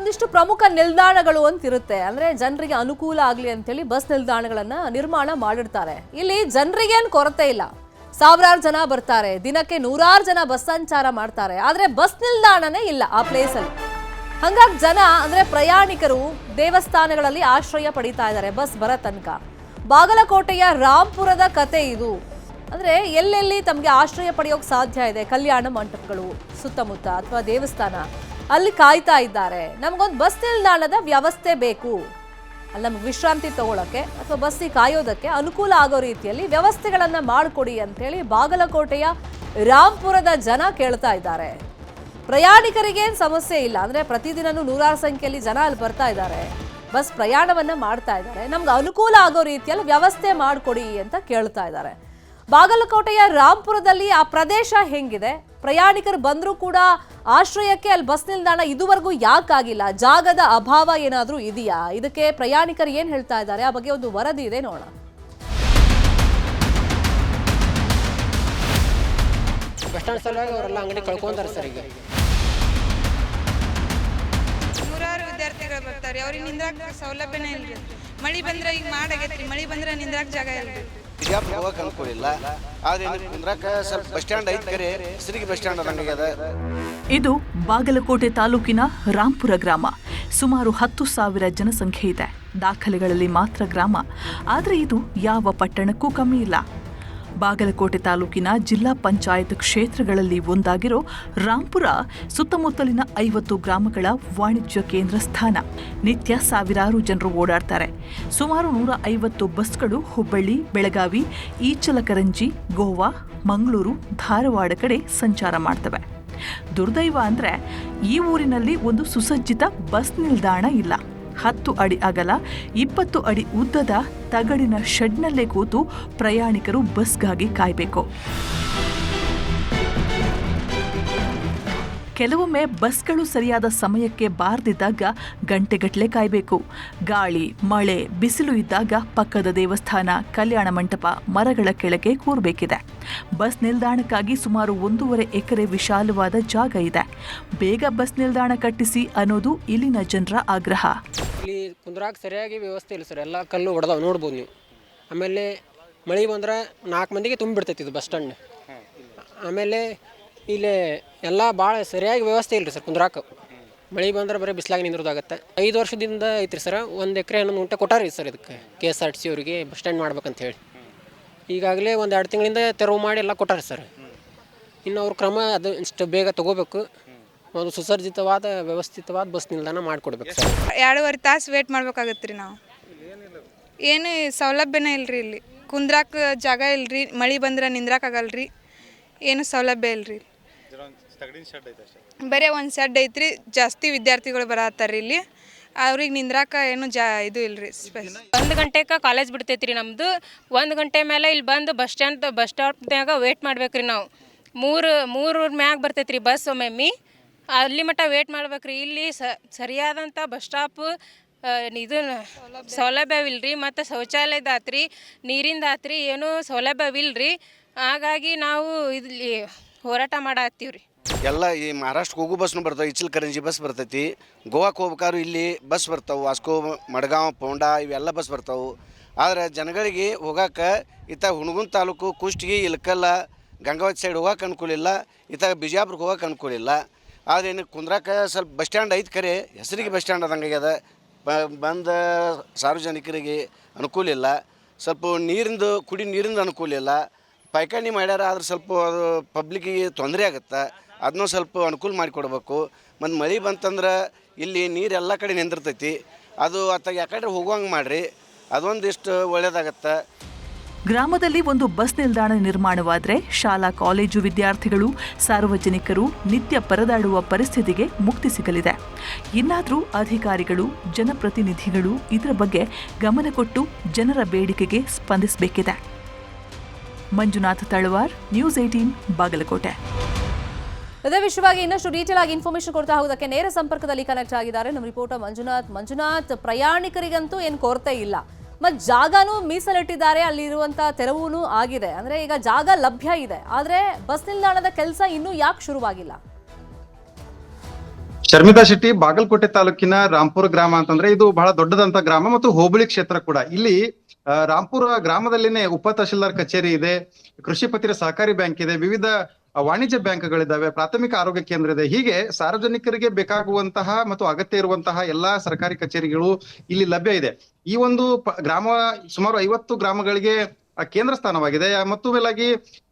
ಒಂದಿಷ್ಟು ಪ್ರಮುಖ ನಿಲ್ದಾಣಗಳು ಅಂತ ಇರುತ್ತೆ. ಅಂದ್ರೆ ಜನರಿಗೆ ಅನುಕೂಲ ಆಗಲಿ ಅಂತೇಳಿ ಬಸ್ ನಿಲ್ದಾಣಗಳನ್ನ ನಿರ್ಮಾಣ ಮಾಡಿರ್ತಾರೆ. ಇಲ್ಲಿ ಜನರಿಗೆ ಏನು ಕೊರತೆ ಇಲ್ಲ, ಸಾವಿರಾರು ಜನ ಬರ್ತಾರೆ, ದಿನಕ್ಕೆ ನೂರಾರು ಜನ ಬಸ್ ಸಂಚಾರ ಮಾಡ್ತಾರೆ. ಆದ್ರೆ ಬಸ್ ನಿಲ್ದಾಣನೇ ಇಲ್ಲ ಆ ಪ್ಲೇಸಲ್ಲಿ. ಹಂಗಾಗಿ ಜನ ಅಂದ್ರೆ ಪ್ರಯಾಣಿಕರು ದೇವಸ್ಥಾನಗಳಲ್ಲಿ ಆಶ್ರಯ ಪಡೀತಾ ಇದ್ದಾರೆ ಬಸ್ ಬರೋ ತನಕ. ಬಾಗಲಕೋಟೆಯ ರಾಂಪುರದ ಕತೆ ಇದು. ಅಂದ್ರೆ ಎಲ್ಲೆಲ್ಲಿ ತಮಗೆ ಆಶ್ರಯ ಪಡೆಯೋಕೆ ಸಾಧ್ಯ ಇದೆ, ಕಲ್ಯಾಣ ಮಂಟಪಗಳು ಸುತ್ತಮುತ್ತ ಅಥವಾ ದೇವಸ್ಥಾನ, ಅಲ್ಲಿ ಕಾಯ್ತಾ ಇದ್ದಾರೆ. ನಮಗೊಂದು ಬಸ್ ನಿಲ್ದಾಣದ ವ್ಯವಸ್ಥೆ ಬೇಕು, ಅಲ್ಲಿ ನಮ್ಗೆ ವಿಶ್ರಾಂತಿ ತಗೊಳಕ್ಕೆ ಅಥವಾ ಬಸ್ಸಿಗೆ ಕಾಯೋದಕ್ಕೆ ಅನುಕೂಲ ಆಗೋ ರೀತಿಯಲ್ಲಿ ವ್ಯವಸ್ಥೆಗಳನ್ನ ಮಾಡಿಕೊಡಿ ಅಂತೇಳಿ ಬಾಗಲಕೋಟೆಯ ರಾಂಪುರದ ಜನ ಕೇಳ್ತಾ ಇದ್ದಾರೆ. ಪ್ರಯಾಣಿಕರಿಗೆ ಸಮಸ್ಯೆ ಇಲ್ಲ, ಅಂದ್ರೆ ಪ್ರತಿದಿನನೂ ನೂರಾರು ಸಂಖ್ಯೆಯಲ್ಲಿ ಜನ ಅಲ್ಲಿ ಬರ್ತಾ ಇದ್ದಾರೆ, ಬಸ್ ಪ್ರಯಾಣವನ್ನ ಮಾಡ್ತಾ ಇದ್ದಾರೆ. ನಮ್ಗೆ ಅನುಕೂಲ ಆಗೋ ರೀತಿಯಲ್ಲಿ ವ್ಯವಸ್ಥೆ ಮಾಡಿಕೊಡಿ ಅಂತ ಕೇಳ್ತಾ ಇದ್ದಾರೆ. ಬಾಗಲಕೋಟೆಯ ರಾಂಪುರದಲ್ಲಿ ಆ ಪ್ರದೇಶ ಹೆಂಗಿದೆ, ಪ್ರಯಾಣಿಕರು ಬಂದರೂ ಕೂಡ ಆಶ್ರಯಕ್ಕೆ ಅಲ್ಲಿ ಬಸ್ ನಿಲ್ದಾಣ ಇದುವರೆಗೂ ಯಾಕಾಗಿಲ್ಲ, ಜಾಗದ ಅಭಾವ ಏನಾದರೂ ಇದೆಯಾ, ಇದಕ್ಕೆ ಪ್ರಯಾಣಿಕರು ಏನು ಹೇಳ್ತಾ ಇದ್ದಾರೆ, ಆ ಬಗ್ಗೆ ಒಂದು ವರದಿ ಇದೆ, ನೋಡೋಣ. ಬಸ್ ಸ್ಟ್ಯಾಂಡ್ ಸಲುವಾಗಿ ಅವರೆಲ್ಲ ಅಂಗಡಿ ಕಳ್ಕೊಂತಾರೆ ಸರ್. ಈಗ ನೂರಾರು ವಿದ್ಯಾರ್ಥಿಗಳು ಬರ್ತಾರೆ, ಅವ್ರಿಗೆ ನಿಂದ್ರಾಕ ಸೌಲಭ್ಯನೇ ಇಲ್ರಿ. ಮಳಿ ಬಂದ್ರೆ ಈಗ ಮಾಡಾಗೈತ್ರಿ, ಮಳಿ ಬಂದ್ರೆ ನಿಂದ್ರಾಕ ಜಾಗ ಇಲ್ರಿ. ಬಿಜಾಪುರ ಹೋಗಕ್ಕೆ ಅನುಕೂಲ ಇಲ್ಲ, ಆದ್ರೆ ಕುಂದ್ರಾಕ ಸ್ವಲ್ಪ ಬಸ್ ಸ್ಟ್ಯಾಂಡ್ ಐತೆ, ಕರೆ ಹೆಸರಿಗೆ ಬಸ್ ಸ್ಟ್ಯಾಂಡ್ ಅದಂಗಾಗ್ಯದ. ಇದು ಬಾಗಲಕೋಟೆ ತಾಲೂಕಿನ ರಾಂಪುರ ಗ್ರಾಮ. ಸುಮಾರು 10,000 ಜನಸಂಖ್ಯೆ ಇದೆ. ದಾಖಲೆಗಳಲ್ಲಿ ಮಾತ್ರ ಗ್ರಾಮ, ಆದರೆ ಇದು ಯಾವ ಪಟ್ಟಣಕ್ಕೂ ಕಮ್ಮಿ ಇಲ್ಲ. ಬಾಗಲಕೋಟೆ ತಾಲೂಕಿನ ಜಿಲ್ಲಾ ಪಂಚಾಯತ್ ಕ್ಷೇತ್ರಗಳಲ್ಲಿ ಒಂದಾಗಿರೋ ರಾಂಪುರ ಸುತ್ತಮುತ್ತಲಿನ 50 ಗ್ರಾಮಗಳ ವಾಣಿಜ್ಯ ಕೇಂದ್ರ ಸ್ಥಾನ. ನಿತ್ಯ ಸಾವಿರಾರು ಜನರು ಓಡಾಡ್ತಾರೆ. ಸುಮಾರು 150 ಬಸ್ಗಳು ಹುಬ್ಬಳ್ಳಿ, ಬೆಳಗಾವಿ, ಈಚಲಕರಂಜಿ, ಗೋವಾ, ಮಂಗಳೂರು, ಧಾರವಾಡ ಕಡೆ ಸಂಚಾರ ಮಾಡ್ತವೆ. ದುರ್ದೈವ ಅಂದ್ರೆ ಈ ಊರಿನಲ್ಲಿ ಒಂದು ಸುಸಜ್ಜಿತ ಬಸ್ ನಿಲ್ದಾಣ ಇಲ್ಲ. 10 ಅಡಿ ಅಗಲ, 20 ಅಡಿ ಉದ್ದದ ತಗಡಿನ ಶೆಡ್ನಲ್ಲೇ ಕೂತು ಪ್ರಯಾಣಿಕರು ಬಸ್ಗಾಗಿ ಕಾಯಬೇಕು. ಕೆಲವೊಮ್ಮೆ ಬಸ್ಗಳು ಸರಿಯಾದ ಸಮಯಕ್ಕೆ ಬಾರದಿದ್ದಾಗ ಗಂಟೆಗಟ್ಟಲೆ ಕಾಯಬೇಕು. ಗಾಳಿ, ಮಳೆ, ಬಿಸಿಲು ಇದ್ದಾಗ ಪಕ್ಕದ ದೇವಸ್ಥಾನ, ಕಲ್ಯಾಣ ಮಂಟಪ, ಮರಗಳ ಕೆಳಗೆ ಕೂರಬೇಕಿದೆ. ಬಸ್ ನಿಲ್ದಾಣಕ್ಕಾಗಿ ಸುಮಾರು 1.5 ಎಕರೆ ವಿಶಾಲವಾದ ಜಾಗ ಇದೆ. ಬೇಗ ಬಸ್ ನಿಲ್ದಾಣ ಕಟ್ಟಿಸಿ ಅನ್ನೋದು ಇಲ್ಲಿನ ಜನರ ಆಗ್ರಹ. ಇಲ್ಲಿ ಕುಂದ್ರಾಗ ಸರಿಯಾಗಿ ವ್ಯವಸ್ಥೆ ಇಲ್ಲ ಸರ್, ಎಲ್ಲ ಕಲ್ಲು ಹೊಡೆದಾವ ನೋಡ್ಬೋದು ನೀವು. ಆಮೇಲೆ ಮಳೆ ಬಂದ್ರೆ 4 ಮಂದಿಗೆ ತುಂಬಿಬಿಡ್ತೈತಿ ಇದು ಬಸ್ ಸ್ಟ್ಯಾಂಡ್. ಆಮೇಲೆ ಇಲ್ಲಿ ಎಲ್ಲ ಭಾಳ ಸರಿಯಾಗಿ ವ್ಯವಸ್ಥೆ ಇಲ್ಲ ರೀ ಸರ್ ಕುಂದ್ರಾಕ. ಮಳೆ ಬಂದ್ರೆ ಬರೀ ಬಿಸಿಲಾಗಿ ನಿಂದ್ರದಾಗತ್ತೆ. 5 ವರ್ಷದಿಂದ ಐತ್ರಿ ಸರ್, 1 ಎಕರೆ 11 ಗುಂಟೆ ಕೊಟ್ಟಾರಿ ಸರ್ ಇದಕ್ಕೆ KSRTC ಅವರಿಗೆ ಬಸ್ ಸ್ಟ್ಯಾಂಡ್ ಮಾಡ್ಬೇಕಂತ ಹೇಳಿ. ಈಗಾಗಲೇ 1-2 ತಿಂಗಳಿಂದ ತೆರವು ಮಾಡಿ ಎಲ್ಲ ಕೊಟ್ಟಾರೆ ಸರ್. ಇನ್ನು ಅವ್ರ ಕ್ರಮ ಅದು ಇಷ್ಟು ಬೇಗ ತಗೋಬೇಕು, ಒಂದು ಸುಸಜ್ಜಿತವಾದ ವ್ಯವಸ್ಥಿತವಾದ ಬಸ್ ನಿಲ್ದಾಣ ಮಾಡಿಕೊಡ್ಬೇಕು ಸರ್. 2.5 ತಾಸು ವೇಟ್ ಮಾಡ್ಬೇಕಾಗತ್ತೆ ರೀ. ನಾವು ಏನು ಸೌಲಭ್ಯನೇ ಇಲ್ರಿ, ಇಲ್ಲಿ ಕುಂದ್ರಾಕ ಜಾಗ ಇಲ್ರಿ, ಮಳೆ ಬಂದ್ರೆ ನಿಂದ್ರಾಕಾಗಲ್ರಿ, ಏನು ಸೌಲಭ್ಯ ಇಲ್ರಿ. ಬರೀ ಒಂದು ಶೆಡ್ ಐತ್ರಿ, ಜಾಸ್ತಿ ವಿದ್ಯಾರ್ಥಿಗಳು ಬರತ್ತಾರ್ರಿ ಇಲ್ಲಿ, ಅವ್ರಿಗೆ ನಿಂದ್ರಾಕ ಏನು ಇದು ಇಲ್ರಿ. 1 ಗಂಟೆಗೆ ಕಾಲೇಜ್ ಬಿಡ್ತೈತ್ರಿ ನಮ್ಮದು. 1 ಗಂಟೆ ಮೇಲೆ ಇಲ್ಲಿ ಬಂದು ಬಸ್ ಸ್ಟಾಪ್ನಾಗ ವೇಟ್ ಮಾಡ್ಬೇಕ್ರಿ. ನಾವು ಮೂರು ಮ್ಯಾಗ ಬರ್ತೈತ್ರಿ ಬಸ್ ಒಮ್ಮೆ, ಅಲ್ಲಿ ಮಟ್ಟ ವೇಟ್ ಮಾಡ್ಬೇಕ್ರಿ. ಇಲ್ಲಿ ಸರಿಯಾದಂಥ ಬಸ್ ಸ್ಟಾಪ್ ಇದು ಸೌಲಭ್ಯವಿಲ್ರಿ. ಮತ್ತು ಶೌಚಾಲಯದ ಆತ್ರಿ, ನೀರಿಂದ ಆತ್ರಿ, ಏನೂ ಸೌಲಭ್ಯವಿಲ್ರಿ. ಹಾಗಾಗಿ ನಾವು ಇಲ್ಲಿ ಹೋರಾಟ ಮಾಡತ್ತೀವ್ರಿ. ಎಲ್ಲ ಈ ಮಹಾರಾಷ್ಟ್ರಕ್ಕೆ ಹೋಗೋ ಬಸ್ನು ಬರ್ತಾವೆ, ಇಚಲಕರಂಜಿ ಬಸ್ ಬರ್ತೈತಿ, ಗೋವಾಕ್ಕೆ ಹೋಗ್ಬೇಕಾದ್ರು ಇಲ್ಲಿ ಬಸ್ ಬರ್ತಾವೆ, ವಾಸ್ಕೋ, ಮಡ್ಗಾಂವ್, ಪೌಂಡಾ ಇವೆಲ್ಲ ಬಸ್ ಬರ್ತಾವೆ. ಆದರೆ ಜನಗಳಿಗೆ ಹೋಗೋಕೆ ಇತ್ತ ಹುಣಗುಂದ ತಾಲೂಕು, ಕುಷ್ಟಗಿ, ಇಲಕಲ್ಲ, ಗಂಗಾವತಿ ಸೈಡ್ ಹೋಗೋಕೆ ಅನುಕೂಲ ಇಲ್ಲ, ಇತ್ತ ಬಿಜಾಪುರಕ್ಕೆ ಹೋಗೋಕೆ ಅನುಕೂಲ ಇಲ್ಲ. ಆದರೆ ಇನ್ನು ಕುಂದ್ರಾಕ ಸ್ವಲ್ಪ ಬಸ್ ಸ್ಟ್ಯಾಂಡ್ ಐತೆ, ಕರೆ ಹೆಸರಿಗೆ ಬಸ್ ಸ್ಟ್ಯಾಂಡ್ ಅದಂಗಾಗ್ಯದ. ಬಂದ ಸಾರ್ವಜನಿಕರಿಗೆ ಅನುಕೂಲ ಇಲ್ಲ. ಸ್ವಲ್ಪ ಕುಡಿ ನೀರಿಂದ ಅನುಕೂಲ ಇಲ್ಲ. ಪೈಖಾನಿ ಮಾಡ್ಯಾರ, ಆದ್ರೆ ಸ್ವಲ್ಪ ಅದು ಪಬ್ಲಿಕ್ಕಿಗೆ ತೊಂದರೆ ಆಗುತ್ತೆ, ಅದನ್ನೂ ಸ್ವಲ್ಪ ಅನುಕೂಲ ಮಾಡಿಕೊಡ್ಬೇಕು. ಮತ್ತು ಮಳೆ ಬಂತಂದ್ರೆ ಇಲ್ಲಿ ನೀರು ಎಲ್ಲ ಕಡೆ ನಿಂದಿರ್ತೈತಿ, ಅದು ಅತ್ತಾಗ ಯಾಕಡೆ ಹೋಗುವಂಗೆ ಮಾಡಿರಿ, ಅದೊಂದಿಷ್ಟು ಒಳ್ಳೆಯದಾಗತ್ತೆ. ಗ್ರಾಮದಲ್ಲಿ ಒಂದು ಬಸ್ ನಿಲ್ದಾಣ ನಿರ್ಮಾಣವಾದರೆ ಶಾಲಾ ಕಾಲೇಜು ವಿದ್ಯಾರ್ಥಿಗಳು, ಸಾರ್ವಜನಿಕರು ನಿತ್ಯ ಪರದಾಡುವ ಪರಿಸ್ಥಿತಿಗೆ ಮುಕ್ತಿ ಸಿಗಲಿದೆ. ಇನ್ನಾದರೂ ಅಧಿಕಾರಿಗಳು, ಜನಪ್ರತಿನಿಧಿಗಳು ಇದರ ಬಗ್ಗೆ ಗಮನ ಕೊಟ್ಟು ಜನರ ಬೇಡಿಕೆಗೆ ಸ್ಪಂದಿಸಬೇಕಿದೆ. ಮಂಜುನಾಥ್ ತಳವಾರ್, ನ್ಯೂಸ್ 18 ಬಾಗಲಕೋಟೆ. ಇದೇ ವಿಷಯವಾಗಿ ಇನ್ನಷ್ಟು ಡೀಟೇಲ್ ಆಗಿ ಇನ್ಫಾರ್ಮೇಶನ್ ಕೊಡ್ತಾ ಹೋಗೋದಕ್ಕೆ ನೇರ ಸಂಪರ್ಕದಲ್ಲಿ ಕನೆಕ್ಟ್ ಆಗಿದ್ದಾರೆ ನಮ್ಮ ರಿಪೋರ್ಟರ್ ಮಂಜುನಾಥ್. ಪ್ರಯಾಣಿಕರಿಗಂತೂ ಏನು ಕೊರತೆ ಇಲ್ಲ, ಮತ್ತು ಜಾಗನೂ ಮೀಸಲಿಟ್ಟಿದ್ದಾರೆ, ಅಲ್ಲಿರುವಂಥ ತೆರವು ಆಗಿದೆ. ಅಂದರೆ ಈಗ ಜಾಗ ಲಭ್ಯ ಇದೆ, ಆದರೆ ಬಸ್ ನಿಲ್ದಾಣದ ಕೆಲಸ ಇನ್ನೂ ಯಾಕೆ ಶುರುವಾಗಿಲ್ಲ? ಶರ್ಮಿತಾ ಶೆಟ್ಟಿ ಬಾಗಲಕೋಟೆ ತಾಲೂಕಿನ ರಾಂಪುರ ಗ್ರಾಮ ಅಂತಂದ್ರೆ ಇದು ಬಹಳ ದೊಡ್ಡದಂತ ಗ್ರಾಮ ಮತ್ತು ಹೋಬಳಿ ಕ್ಷೇತ್ರ ಕೂಡ. ಇಲ್ಲಿ ರಾಂಪುರ ಗ್ರಾಮದಲ್ಲಿನೇ ಉಪ ತಹಶೀಲ್ದಾರ್ ಕಚೇರಿ ಇದೆ, ಕೃಷಿ ಪತ್ತಿರ ಸಹಕಾರಿ ಬ್ಯಾಂಕ್ ಇದೆ, ವಿವಿಧ ವಾಣಿಜ್ಯ ಬ್ಯಾಂಕ್ಗಳಿದ್ದಾವೆ, ಪ್ರಾಥಮಿಕ ಆರೋಗ್ಯ ಕೇಂದ್ರ ಇದೆ. ಹೀಗೆ ಸಾರ್ವಜನಿಕರಿಗೆ ಬೇಕಾಗುವಂತಹ ಮತ್ತು ಅಗತ್ಯ ಇರುವಂತಹ ಎಲ್ಲಾ ಸರ್ಕಾರಿ ಕಚೇರಿಗಳು ಇಲ್ಲಿ ಲಭ್ಯ ಇದೆ. ಈ ಒಂದು ಗ್ರಾಮ ಸುಮಾರು 50 ಗ್ರಾಮಗಳಿಗೆ ಕೇಂದ್ರ ಸ್ಥಾನವಾಗಿದೆ. ಮತ್ತು ಮೇಲಾಗಿ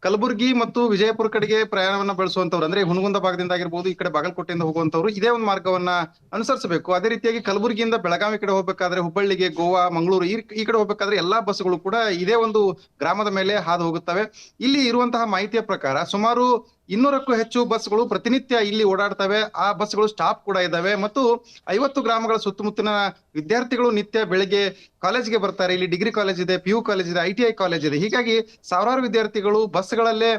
ಕಲಬುರಗಿ ಮತ್ತು ವಿಜಯಪುರ ಕಡೆಗೆ ಪ್ರಯಾಣವನ್ನ ಬೆಳೆಸುವಂತವ್ರು ಅಂದ್ರೆ ಹುನಗುಂದ ಭಾಗದಿಂದ ಆಗಿರ್ಬೋದು, ಈ ಕಡೆ ಬಾಗಲಕೋಟೆಯಿಂದ ಹೋಗುವಂತವ್ರು ಇದೇ ಒಂದು ಮಾರ್ಗವನ್ನ ಅನುಸರಿಸಬೇಕು. ಅದೇ ರೀತಿಯಾಗಿ ಕಲಬುರಗಿಯಿಂದ ಬೆಳಗಾವಿ ಕಡೆ ಹೋಗ್ಬೇಕಾದ್ರೆ, ಹುಬ್ಬಳ್ಳಿಗೆ, ಗೋವಾ, ಮಂಗಳೂರು ಈ ಕಡೆ ಹೋಗ್ಬೇಕಾದ್ರೆ ಎಲ್ಲಾ ಬಸ್ಗಳು ಕೂಡ ಇದೇ ಒಂದು ಗ್ರಾಮದ ಮೇಲೆ ಹಾದು ಹೋಗುತ್ತವೆ. ಇಲ್ಲಿ ಇರುವಂತಹ ಮಾಹಿತಿಯ ಪ್ರಕಾರ ಸುಮಾರು 200ಕ್ಕೂ ಹೆಚ್ಚು ಬಸ್ಗಳು ಪ್ರತಿನಿತ್ಯ ಇಲ್ಲಿ ಓಡಾಡ್ತವೆ. ಆ ಬಸ್ಗಳು ಸ್ಟಾಪ್ ಕೂಡ ಇದ್ದಾವೆ ಮತ್ತು 50 ಗ್ರಾಮಗಳ ಸುತ್ತಮುತ್ತಲಿನ ವಿದ್ಯಾರ್ಥಿಗಳು ನಿತ್ಯ ಬೆಳಿಗ್ಗೆ ಕಾಲೇಜ್ಗೆ ಬರ್ತಾರೆ. ಇಲ್ಲಿ ಡಿಗ್ರಿ ಕಾಲೇಜ್ ಇದೆ, PU ಕಾಲೇಜ್ ಇದೆ, ITI ಕಾಲೇಜ್ ಇದೆ. ಹೀಗಾಗಿ ಸಾವಿರಾರು ವಿದ್ಯಾರ್ಥಿಗಳು ಬಸ್ಗಳಲ್ಲೇ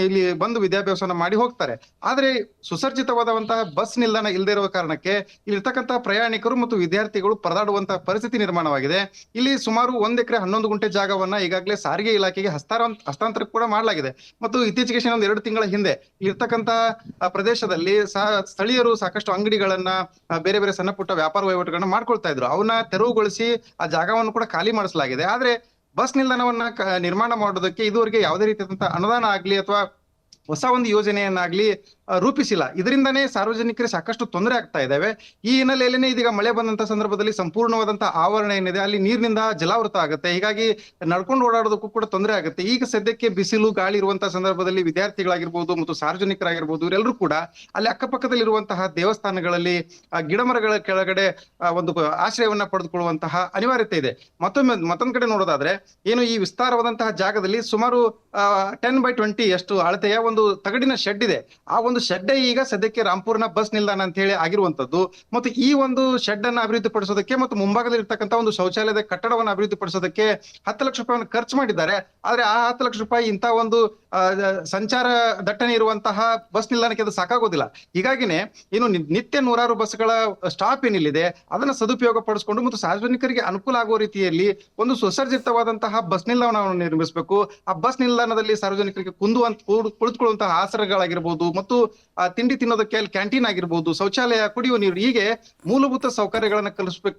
ಇಲ್ಲಿ ಬಂದು ವಿದ್ಯಾಭ್ಯಾಸವನ್ನ ಮಾಡಿ ಹೋಗ್ತಾರೆ. ಆದ್ರೆ ಸುಸರ್ಜಿತವಾದಂತಹ ಬಸ್ ನಿಲ್ದಾಣ ಇಲ್ಲದೆ ಇರುವ ಕಾರಣಕ್ಕೆ ಇಲ್ಲಿರ್ತಕ್ಕಂತಹ ಪ್ರಯಾಣಿಕರು ಮತ್ತು ವಿದ್ಯಾರ್ಥಿಗಳು ಪರದಾಡುವಂತಹ ಪರಿಸ್ಥಿತಿ ನಿರ್ಮಾಣವಾಗಿದೆ. ಇಲ್ಲಿ ಸುಮಾರು 1 ಎಕರೆ 11 ಗುಂಟೆ ಜಾಗವನ್ನ ಈಗಾಗಲೇ ಸಾರಿಗೆ ಇಲಾಖೆಗೆ ಹಸ್ತಾಂತರ ಕೂಡ ಮಾಡಲಾಗಿದೆ. ಮತ್ತು ಇತ್ತೀಚೆಗೆ 2 ತಿಂಗಳ ಹಿಂದೆ ಇರ್ತಕ್ಕಂತಹ ಪ್ರದೇಶದಲ್ಲಿ ಸ್ಥಳೀಯರು ಸಾಕಷ್ಟು ಅಂಗಡಿಗಳನ್ನ, ಬೇರೆ ಬೇರೆ ಸಣ್ಣ ಪುಟ್ಟ ವ್ಯಾಪಾರ ವಹಿವಾಟುಗಳನ್ನ ಮಾಡ್ಕೊಳ್ತಾ ಇದ್ರು. ಅವನ್ನ ತೆರವುಗೊಳಿಸಿ ಆ ಜಾಗವನ್ನು ಕೂಡ ಖಾಲಿ ಮಾಡಿಸಲಾಗಿದೆ. ಆದ್ರೆ ಬಸ್ ನಿಲ್ದಾಣವನ್ನ ನಿರ್ಮಾಣ ಮಾಡೋದಕ್ಕೆ ಇದುವರೆಗೆ ಯಾವುದೇ ರೀತಿಯಾದಂತಹ ಅನುದಾನ ಆಗ್ಲಿ ಅಥವಾ ಹೊಸ ಒಂದು ಯೋಜನೆಯನ್ನಾಗ್ಲಿ ರೂಪಿಸಿಲ್ಲ. ಇದರಿಂದಾನೇ ಸಾರ್ವಜನಿಕರಿಗೆ ಸಾಕಷ್ಟು ತೊಂದರೆ ಆಗ್ತಾ ಇದ್ದಾವೆ. ಈ ಹಿನ್ನೆಲೆಯಲ್ಲೇನೆ ಇದೀಗ ಮಳೆ ಬಂದಂತ ಸಂದರ್ಭದಲ್ಲಿ ಸಂಪೂರ್ಣವಾದಂತಹ ಆವರಣ ಏನಿದೆ ಅಲ್ಲಿ ನೀರಿನಿಂದ ಜಲಾವೃತ ಆಗುತ್ತೆ. ಹೀಗಾಗಿ ನಡ್ಕೊಂಡು ಓಡಾಡೋದಕ್ಕೂ ಕೂಡ ತೊಂದರೆ ಆಗುತ್ತೆ. ಈಗ ಸದ್ಯಕ್ಕೆ ಬಿಸಿಲು ಗಾಳಿ ಇರುವಂತಹ ಸಂದರ್ಭದಲ್ಲಿ ವಿದ್ಯಾರ್ಥಿಗಳಾಗಿರ್ಬೋದು ಮತ್ತು ಸಾರ್ವಜನಿಕರಾಗಿರ್ಬೋದು ಇವರೆಲ್ಲರೂ ಕೂಡ ಅಲ್ಲಿ ಅಕ್ಕಪಕ್ಕದಲ್ಲಿ ಇರುವಂತಹ ದೇವಸ್ಥಾನಗಳಲ್ಲಿ ಗಿಡಮರಗಳ ಕೆಳಗಡೆ ಒಂದು ಆಶ್ರಯವನ್ನ ಪಡೆದುಕೊಳ್ಳುವಂತಹ ಅನಿವಾರ್ಯತೆ ಇದೆ. ಮತ್ತೊಂದ್ ಕಡೆ ನೋಡೋದಾದ್ರೆ ಏನು ಈ ವಿಸ್ತಾರವಾದಂತಹ ಜಾಗದಲ್ಲಿ ಸುಮಾರು 10x20 ಅಷ್ಟು ಅಳತೆಯ ಒಂದು ತಗಡಿನ ಶೆಡ್ ಇದೆ. ಆ ಒಂದು ಶೆಡ್ ಈಗ ಸದ್ಯಕ್ಕೆ ರಾಂಪುರ್ನ ಬಸ್ ನಿಲ್ದಾಣ ಅಂತ ಹೇಳಿ ಆಗಿರುವಂತದ್ದು. ಮತ್ತು ಈ ಒಂದು ಶೆಡ್ ಅನ್ನ ಅಭಿವೃದ್ಧಿ ಪಡಿಸೋದಕ್ಕೆ ಮತ್ತು ಮುಂಭಾಗದಲ್ಲಿ ಇರ್ತಕ್ಕಂಥ ಒಂದು ಶೌಚಾಲಯದ ಕಟ್ಟಡವನ್ನು ಅಭಿವೃದ್ಧಿ ಪಡಿಸೋದಕ್ಕೆ 10 ಲಕ್ಷ ರೂಪಾಯಿಯನ್ನು ಖರ್ಚು ಮಾಡಿದ್ದಾರೆ. ಆದ್ರೆ ಆ 10 ಲಕ್ಷ ರೂಪಾಯಿ ಇಂತಹ ಒಂದು ಸಂಚಾರ ದಟ್ಟಣೆ ಇರುವಂತಹ ಬಸ್ ನಿಲ್ದಾಣಕ್ಕೆ ಅದು ಸಾಕಾಗೋದಿಲ್ಲ. ಹೀಗಾಗಿನೇ ಏನು ನಿತ್ಯ 100 ಬಸ್ಗಳ ಸ್ಟಾಪ್ ಏನಿಲ್ಲಿದೆ ಅದನ್ನ ಸದುಪಯೋಗ ಪಡಿಸ್ಕೊಂಡು ಮತ್ತು ಸಾರ್ವಜನಿಕರಿಗೆ ಅನುಕೂಲ ಆಗುವ ರೀತಿಯಲ್ಲಿ ಒಂದು ಸುಸರ್ಜಿತವಾದಂತಹ ಬಸ್ ನಿಲ್ದಾಣವನ್ನು ನಿರ್ಮಿಸಬೇಕು. ಆ ಬಸ್ ನಿಲ್ದಾಣದಲ್ಲಿ ಸಾರ್ವಜನಿಕರಿಗೆ ಕುಳಿತುಕೊಳ್ಳುವಂತಹ ಆಸನಗಳಾಗಿರ್ಬೋದು ಮತ್ತು ತಿಂಡಿ ತಿನ್ನೋದಕ್ಕೆ ಕ್ಯಾಂಟೀನ್ ಆಗಿರ್ಬೋದು, ಶೌಚಾಲಯ, ಕುಡಿಯುವ ನೀರು, ಹೀಗೆ ಮೂಲಭೂತ ಸೌಕರ್ಯಗಳನ್ನ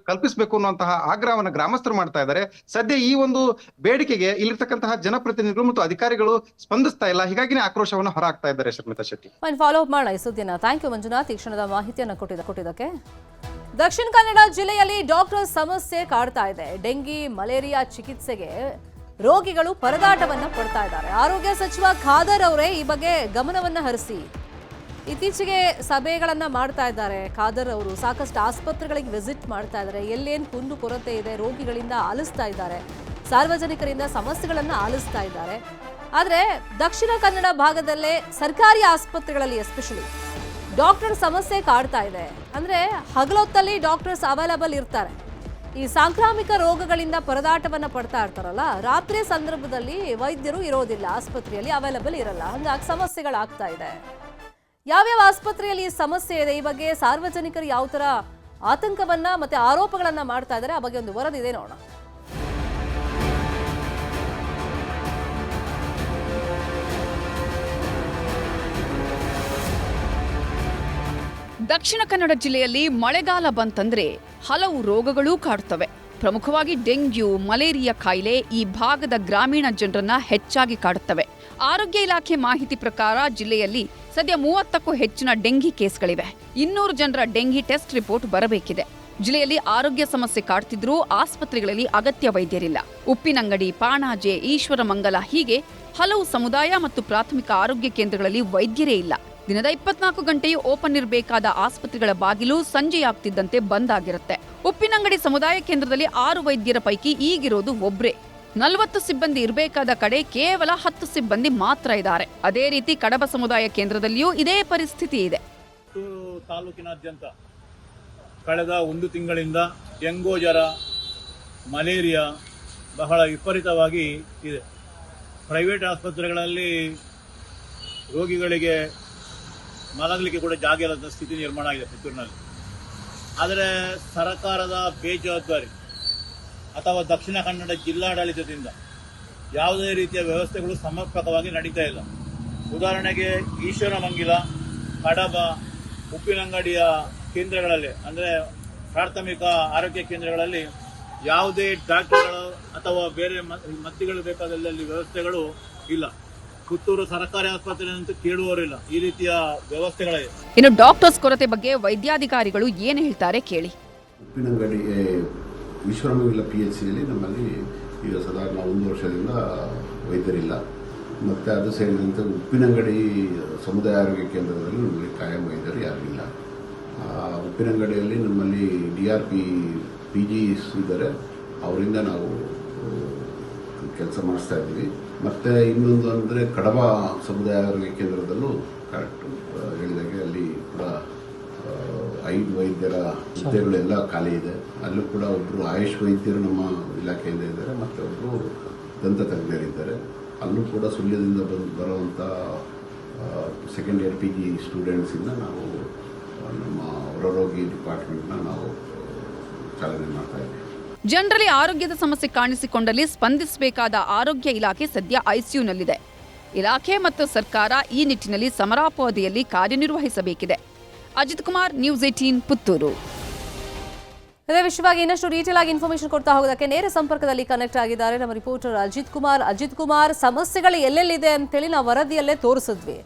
ಕಲ್ಪಿಸಬೇಕು ಅನ್ನುವಂತಹ ಆಗ್ರಹವನ್ನ ಗ್ರಾಮಸ್ಥರು ಮಾಡ್ತಾ ಇದ್ದಾರೆ. ಸದ್ಯ ಈ ಒಂದು ಬೇಡಿಕೆಗೆ ಇಲ್ಲಿರ್ತಕ್ಕಂತಹ ಜನಪ್ರತಿನಿಧಿಗಳು ಮತ್ತು ಅಧಿಕಾರಿಗಳು ಸ್ಪಂದಿಸ್ತಾ ಇಲ್ಲ. ಹೀಗಾಗಿ ಆಕ್ರೋಶವನ್ನು ಹೊರಹಾಕ್ತಾ ಇದ್ದಾರೆ. ಶರ್ಮಿತಾ ಶೆಟ್ಟಿ, ಫಾಲೋ ಅಪ್ ಮಾಡೋಣ ಈ ಸುದ್ದಿನ. ಥ್ಯಾಂಕ್ ಯು ಮಂಜುನಾಥ್, ಈ ಕ್ಷಣದ ಮಾಹಿತಿಯನ್ನು ಕೊಟ್ಟಿದ್ದಕ್ಕೆ. ದಕ್ಷಿಣ ಕನ್ನಡ ಜಿಲ್ಲೆಯಲ್ಲಿ ಡಾಕ್ಟರ್ ಸಮಸ್ಯೆ ಕಾಡ್ತಾ ಇದೆ. ಡೆಂಗಿ, ಮಲೇರಿಯಾ ಚಿಕಿತ್ಸೆಗೆ ರೋಗಿಗಳು ಪರದಾಟವನ್ನ ಪಡ್ತಾ ಇದ್ದಾರೆ. ಆರೋಗ್ಯ ಸಚಿವ ಖಾದರ್ ಅವರೇ ಈ ಬಗ್ಗೆ ಗಮನವನ್ನ ಹರಿಸಿ ಇತ್ತೀಚೆಗೆ ಸಭೆಗಳನ್ನ ಮಾಡ್ತಾ ಇದ್ದಾರೆ. ಖಾದರ್ ಅವರು ಸಾಕಷ್ಟು ಆಸ್ಪತ್ರೆಗಳಿಗೆ ವಿಸಿಟ್ ಮಾಡ್ತಾ ಇದ್ದಾರೆ. ಎಲ್ಲೇನು ಕುಂದು ಕೊರತೆ ಇದೆ ರೋಗಿಗಳಿಂದ ಆಲಿಸ್ತಾ ಇದ್ದಾರೆ, ಸಾರ್ವಜನಿಕರಿಂದ ಸಮಸ್ಯೆಗಳನ್ನ ಆಲಿಸ್ತಾ ಇದ್ದಾರೆ. ಆದರೆ ದಕ್ಷಿಣ ಕನ್ನಡ ಭಾಗದಲ್ಲೇ ಸರ್ಕಾರಿ ಆಸ್ಪತ್ರೆಗಳಲ್ಲಿ ಎಸ್ಪೆಷಲಿ ಡಾಕ್ಟರ್ ಸಮಸ್ಯೆ ಕಾಡ್ತಾ ಇದೆ. ಅಂದ್ರೆ ಹಗಲೊತ್ತಲ್ಲಿ ಡಾಕ್ಟರ್ಸ್ ಅವೈಲಬಲ್ ಇರ್ತಾರೆ. ಈ ಸಾಂಕ್ರಾಮಿಕ ರೋಗಗಳಿಂದ ಪರದಾಟವನ್ನ ಪಡ್ತಾ ಇರ್ತಾರಲ್ಲ, ರಾತ್ರಿ ಸಂದರ್ಭದಲ್ಲಿ ವೈದ್ಯರು ಇರೋದಿಲ್ಲ, ಆಸ್ಪತ್ರೆಯಲ್ಲಿ ಅವೈಲಬಲ್ ಇರಲ್ಲ. ಹಂಗಾಗಿ ಸಮಸ್ಯೆಗಳಾಗ್ತಾ ಇದೆ. ಯಾವ್ಯಾವ ಆಸ್ಪತ್ರೆಯಲ್ಲಿ ಸಮಸ್ಯೆ ಇದೆ, ಈ ಬಗ್ಗೆ ಸಾರ್ವಜನಿಕರು ಯಾವ ತರ ಆತಂಕವನ್ನ ಮತ್ತೆ ಆರೋಪಗಳನ್ನ ಮಾಡ್ತಾ ಇದ್ದಾರೆ, ಆ ಬಗ್ಗೆ ಒಂದು ವರದಿ ಇದೆ ನೋಡೋಣ. ದಕ್ಷಿಣ ಕನ್ನಡ ಜಿಲ್ಲೆಯಲ್ಲಿ ಮಳೆಗಾಲ ಬಂತಂದ್ರೆ ಹಲವು ರೋಗಗಳೂ ಕಾಡುತ್ತವೆ. ಪ್ರಮುಖವಾಗಿ ಡೆಂಗ್ಯೂ, ಮಲೇರಿಯಾ ಕಾಯಿಲೆ ಈ ಭಾಗದ ಗ್ರಾಮೀಣ ಜನರನ್ನ ಹೆಚ್ಚಾಗಿ ಕಾಡುತ್ತವೆ. ಆರೋಗ್ಯ ಇಲಾಖೆ ಮಾಹಿತಿ ಪ್ರಕಾರ ಜಿಲ್ಲೆಯಲ್ಲಿ ಸದ್ಯ 30ಕ್ಕೂ ಹೆಚ್ಚಿನ ಡೆಂಗಿ ಕೇಸ್ಗಳಿವೆ. 200 ಜನರ ಡೆಂಗಿ ಟೆಸ್ಟ್ ರಿಪೋರ್ಟ್ ಬರಬೇಕಿದೆ. ಜಿಲ್ಲೆಯಲ್ಲಿ ಆರೋಗ್ಯ ಸಮಸ್ಯೆ ಕಾಡ್ತಿದ್ರೂ ಆಸ್ಪತ್ರೆಗಳಲ್ಲಿ ಅಗತ್ಯ ವೈದ್ಯರಿಲ್ಲ. ಉಪ್ಪಿನಂಗಡಿ, ಪಾಣಾಜೆ, ಈಶ್ವರಮಂಗಲ ಹೀಗೆ ಹಲವು ಸಮುದಾಯ ಮತ್ತು ಪ್ರಾಥಮಿಕ ಆರೋಗ್ಯ ಕೇಂದ್ರಗಳಲ್ಲಿ ವೈದ್ಯರೇ ಇಲ್ಲ. ದಿನದ 24 ಗಂಟೆಯೂ ಓಪನ್ ಇರಬೇಕಾದ ಆಸ್ಪತ್ರೆಗಳ ಬಾಗಿಲು ಸಂಜೆಯಾಗ್ತಿದ್ದಂತೆ ಬಂದ್ ಆಗಿರುತ್ತೆ. ಉಪ್ಪಿನಂಗಡಿ ಸಮುದಾಯ ಕೇಂದ್ರದಲ್ಲಿ 6 ವೈದ್ಯರ ಪೈಕಿ ಈಗಿರೋದು ಒಬ್ರೇ. 40 ಸಿಬ್ಬಂದಿ ಇರಬೇಕಾದ ಕಡೆ ಕೇವಲ 10 ಸಿಬ್ಬಂದಿ ಮಾತ್ರ ಇದ್ದಾರೆ. ಅದೇ ರೀತಿ ಕಡಬ ಸಮುದಾಯ ಕೇಂದ್ರದಲ್ಲಿಯೂ ಇದೇ ಪರಿಸ್ಥಿತಿ ಇದೆ. ತಾಲೂಕಿನಾದ್ಯಂತ ಕಳೆದ 1 ತಿಂಗಳಿಂದ ಡೆಂಗು ಜ್ವರ, ಮಲೇರಿಯಾ ಬಹಳ ವಿಪರೀತವಾಗಿ ಇದೆ. ಪ್ರೈವೇಟ್ ಆಸ್ಪತ್ರೆಗಳಲ್ಲಿ ರೋಗಿಗಳಿಗೆ ಮಲಗಲಿಕ್ಕೆ ಕೂಡ ಜಾಗ ಇಲ್ಲದ ಸ್ಥಿತಿ ನಿರ್ಮಾಣ ಆಗಿದೆ ಪುತ್ತೂರಿನಲ್ಲಿ. ಆದರೆ ಸರ್ಕಾರದ ಬೇಜವಾಬ್ದಾರಿ ಅಥವಾ ದಕ್ಷಿಣ ಕನ್ನಡ ಜಿಲ್ಲಾಡಳಿತದಿಂದ ಯಾವುದೇ ರೀತಿಯ ವ್ಯವಸ್ಥೆಗಳು ಸಮರ್ಪಕವಾಗಿ ನಡೀತಾ ಇಲ್ಲ. ಉದಾಹರಣೆಗೆ ಈಶ್ವರಮಂಗಲ, ಕಡಬ, ಉಪ್ಪಿನಂಗಡಿಯ ಕೇಂದ್ರಗಳಲ್ಲಿ ಅಂದರೆ ಪ್ರಾಥಮಿಕ ಆರೋಗ್ಯ ಕೇಂದ್ರಗಳಲ್ಲಿ ಯಾವುದೇ ಡಾಕ್ಟರ್ಗಳು ಅಥವಾ ಬೇರೆ ಮದ್ದುಗಳು ಬೇಕಾದಲ್ಲಿ ವ್ಯವಸ್ಥೆಗಳು ಇಲ್ಲ. ಪುತ್ತೂರು ಸರ್ಕಾರಿ ಆಸ್ಪತ್ರೆಯಂತೂ ಕೇಳುವವರಿಲ್ಲ. ಈ ರೀತಿಯ ವ್ಯವಸ್ಥೆಗಳಿವೆ. ಇನ್ನು ಡಾಕ್ಟರ್ಸ್ ಕೊರತೆ ಬಗ್ಗೆ ವೈದ್ಯಾಧಿಕಾರಿಗಳು ಏನು ಹೇಳ್ತಾರೆ ಕೇಳಿ. ಉಪ್ಪಿನಂಗಡಿ ಈಶ್ವರಮಂಗಲ PHCಯಲ್ಲಿ ನಮ್ಮಲ್ಲಿ ಈಗ ಸಾಧಾರಣ 1 ವರ್ಷದಿಂದ ವೈದ್ಯರಿಲ್ಲ. ಮತ್ತು ಅದು ಸೇರಿದಂತೆ ಉಪ್ಪಿನಂಗಡಿ ಸಮುದಾಯ ಆರೋಗ್ಯ ಕೇಂದ್ರದಲ್ಲಿ ನಮ್ಮಲ್ಲಿ ಕಾಯಂ ವೈದ್ಯರು ಯಾರಿಲ್ಲ. ಉಪ್ಪಿನಂಗಡಿಯಲ್ಲಿ ನಮ್ಮಲ್ಲಿ DRP PGs ಇದ್ದಾರೆ, ಅವರಿಂದ ನಾವು ಕೆಲಸ ಮಾಡಿಸ್ತಾ ಇದ್ದೀವಿ. ಮತ್ತು ಇನ್ನೊಂದು ಅಂದರೆ ಕಡಬ ಸಮುದಾಯ ಆರೋಗ್ಯ ಕೇಂದ್ರದಲ್ಲೂ ಕರೆಕ್ಟ್ ಹೇಳಿದಾಗೆ ಅಲ್ಲಿ ಕೂಡ 5 ವೈದ್ಯರ ಹುದ್ದೆಗಳೆಲ್ಲ ಖಾಲಿ ಇದೆ. ಅಲ್ಲೂ ಕೂಡ ಒಬ್ಬರು ಆಯುಷ್ ವೈದ್ಯರು ನಮ್ಮ ಇಲಾಖೆಯಿಂದ ಇದ್ದಾರೆ ಮತ್ತು ಒಬ್ಬರು ದಂತ ತಜ್ಞರಿದ್ದಾರೆ. ಅಲ್ಲೂ ಕೂಡ ಸುಳ್ಯದಿಂದ ಬರುವಂಥ ಸೆಕೆಂಡ್ ಇಯರ್ PG ಸ್ಟೂಡೆಂಟ್ಸಿಂದ ನಾವು ನಮ್ಮ ಹೊರರೋಗಿ ಡಿಪಾರ್ಟ್ಮೆಂಟ್ನ ನಾವು ಚಾಲನೆ ಮಾಡ್ತಾ ಇದ್ದೀವಿ. ಜನರಲ್ಲಿ ಆರೋಗ್ಯದ ಸಮಸ್ಯೆ ಕಾಣಿಸಿಕೊಂಡಲ್ಲಿ ಸ್ಪಂದಿಸಬೇಕಾದ ಆರೋಗ್ಯ ಇಲಾಖೆ ಸದ್ಯ ICUನಲ್ಲಿದೆ. ಇಲಾಖೆ ಮತ್ತು ಸರ್ಕಾರ ಈ ನಿಟ್ಟಿನಲ್ಲಿ ಸಮರಾವಧಿಯಲ್ಲಿ ಕಾರ್ಯನಿರ್ವಹಿಸಬೇಕಿದೆ. ಅಜಿತ್ ಕುಮಾರ್, ನ್ಯೂಸ್ 18 ಪುತ್ತೂರು. ಇದೇ ವಿಷಯವಾಗಿ ಇನ್ನಷ್ಟು ಡೀಟೇಲ್ ಆಗಿ ಇನ್ಫಾರ್ಮೇಶನ್ ಕೊಡ್ತಾ ಹೋಗೋದಕ್ಕೆ ನೇರ ಸಂಪರ್ಕದಲ್ಲಿ ಕನೆಕ್ಟ್ ಆಗಿದ್ದಾರೆ ನಮ್ಮ ರಿಪೋರ್ಟರ್ ಅಜಿತ್ ಕುಮಾರ್, ಸಮಸ್ಯೆಗಳು ಎಲ್ಲೆಲ್ಲಿದೆ ಅಂತೇಳಿ ನಾವು ವರದಿಯಲ್ಲೇ ತೋರಿಸಿದ್ವಿ.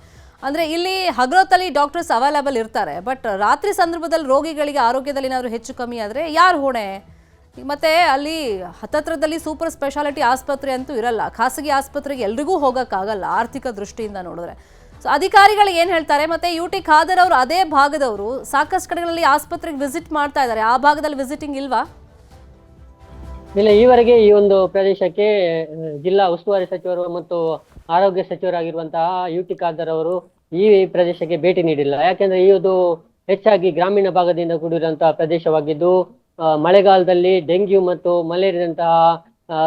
ಅಂದರೆ ಇಲ್ಲಿ ಹಗಲೊತ್ತಲ್ಲಿ ಡಾಕ್ಟರ್ಸ್ ಅವೈಲೇಬಲ್ ಇರ್ತಾರೆ, ಬಟ್ ರಾತ್ರಿ ಸಂದರ್ಭದಲ್ಲಿ ರೋಗಿಗಳಿಗೆ ಆರೋಗ್ಯದಲ್ಲಿ ಏನಾದರೂ ಹೆಚ್ಚು ಕಮ್ಮಿ ಆದರೆ ಯಾರು ಹೊಣೆ? ಮತ್ತು ಅಲ್ಲಿ ಹತ್ತತ್ರದಲ್ಲಿ ಸೂಪರ್ ಸ್ಪೆಷಾಲಿಟಿ ಆಸ್ಪತ್ರೆ ಅಂತೂ ಇರಲ್ಲ, ಖಾಸಗಿ ಆಸ್ಪತ್ರೆಗೆ ಎಲ್ರಿಗೂ ಹೋಗೋಕ್ಕಾಗಲ್ಲ ಆರ್ಥಿಕ ದೃಷ್ಟಿಯಿಂದ ನೋಡಿದ್ರೆ. ಸೊ ಅಧಿಕಾರಿಗಳು ಏನು ಹೇಳ್ತಾರೆ? ಮತ್ತು UT ಖಾದರ್ ಅವರು ಅದೇ ಭಾಗದವರು ಸಾಕಷ್ಟು ಕಡೆಗಳಲ್ಲಿ ಆಸ್ಪತ್ರೆಗೆ ವಿಸಿಟ್ ಮಾಡ್ತಾ ಇದ್ದಾರೆ, ಆ ಭಾಗದಲ್ಲಿ ವಿಸಿಟಿಂಗ್ ಇಲ್ವಾ? ಇಲ್ಲ, ಈವರೆಗೆ ಈ ಒಂದು ಪ್ರದೇಶಕ್ಕೆ ಜಿಲ್ಲಾ ಉಸ್ತುವಾರಿ ಸಚಿವರು ಮತ್ತು ಆರೋಗ್ಯ ಸಚಿವರಾಗಿರುವಂತಹ UT ಖಾದರ್ ಅವರು ಈ ಪ್ರದೇಶಕ್ಕೆ ಭೇಟಿ ನೀಡಿಲ್ಲ. ಯಾಕೆಂದ್ರೆ ಇದು ಹೆಚ್ಚಾಗಿ ಗ್ರಾಮೀಣ ಭಾಗದಿಂದ ಕೂಡಿರುವಂತಹ ಪ್ರದೇಶವಾಗಿದ್ದು ಮಳೆಗಾಲದಲ್ಲಿ ಡೆಂಗ್ಯೂ ಮತ್ತು ಮಲೇರಿಯಾದಂತಹ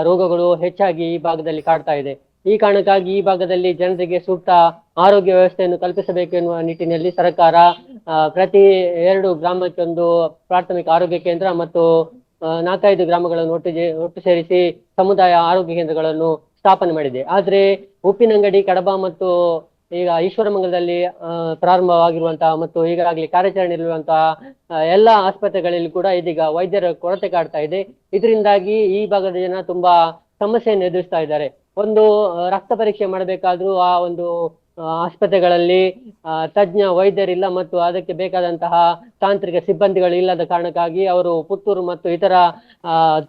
ರೋಗಗಳು ಹೆಚ್ಚಾಗಿ ಈ ಭಾಗದಲ್ಲಿ ಕಾಡ್ತಾ ಇದೆ. ಈ ಕಾರಣಕ್ಕಾಗಿ ಈ ಭಾಗದಲ್ಲಿ ಜನರಿಗೆ ಸೂಕ್ತ ಆರೋಗ್ಯ ವ್ಯವಸ್ಥೆಯನ್ನು ಕಲ್ಪಿಸಬೇಕು ಎನ್ನುವ ನಿಟ್ಟಿನಲ್ಲಿ ಸರ್ಕಾರ ಪ್ರತಿ 2 ಗ್ರಾಮಕ್ಕೊಂದು ಪ್ರಾಥಮಿಕ ಆರೋಗ್ಯ ಕೇಂದ್ರ ಮತ್ತು 4-5 ಗ್ರಾಮಗಳನ್ನು ಒಟ್ಟು ಸೇರಿಸಿ ಸಮುದಾಯ ಆರೋಗ್ಯ ಕೇಂದ್ರಗಳನ್ನು ಸ್ಥಾಪನೆ ಮಾಡಿದೆ. ಆದರೆ ಉಪ್ಪಿನಂಗಡಿ, ಕಡಬ ಮತ್ತು ಈಗ ಈಶ್ವರಮಂಗಲದಲ್ಲಿ ಪ್ರಾರಂಭವಾಗಿರುವಂತಹ ಮತ್ತು ಈಗಾಗಲೇ ಕಾರ್ಯಾಚರಣೆಯಲ್ಲಿರುವಂತಹ ಎಲ್ಲ ಆಸ್ಪತ್ರೆಗಳಲ್ಲಿ ಕೂಡ ಇದೀಗ ವೈದ್ಯರ ಕೊರತೆ ಕಾಡ್ತಾ ಇದೆ. ಇದರಿಂದಾಗಿ ಈ ಭಾಗದ ಜನ ತುಂಬಾ ಸಮಸ್ಯೆಯನ್ನು ಎದುರಿಸ್ತಾ ಇದ್ದಾರೆ. ಒಂದು ರಕ್ತ ಪರೀಕ್ಷೆ ಮಾಡಬೇಕಾದ್ರೂ ಆ ಒಂದು ಆಸ್ಪತ್ರೆಗಳಲ್ಲಿ ತಜ್ಞ ವೈದ್ಯರಿಲ್ಲ ಮತ್ತು ಅದಕ್ಕೆ ಬೇಕಾದಂತಹ ತಾಂತ್ರಿಕ ಸಿಬ್ಬಂದಿಗಳು ಇಲ್ಲದ ಕಾರಣಕ್ಕಾಗಿ ಅವರು ಪುತ್ತೂರು ಮತ್ತು ಇತರ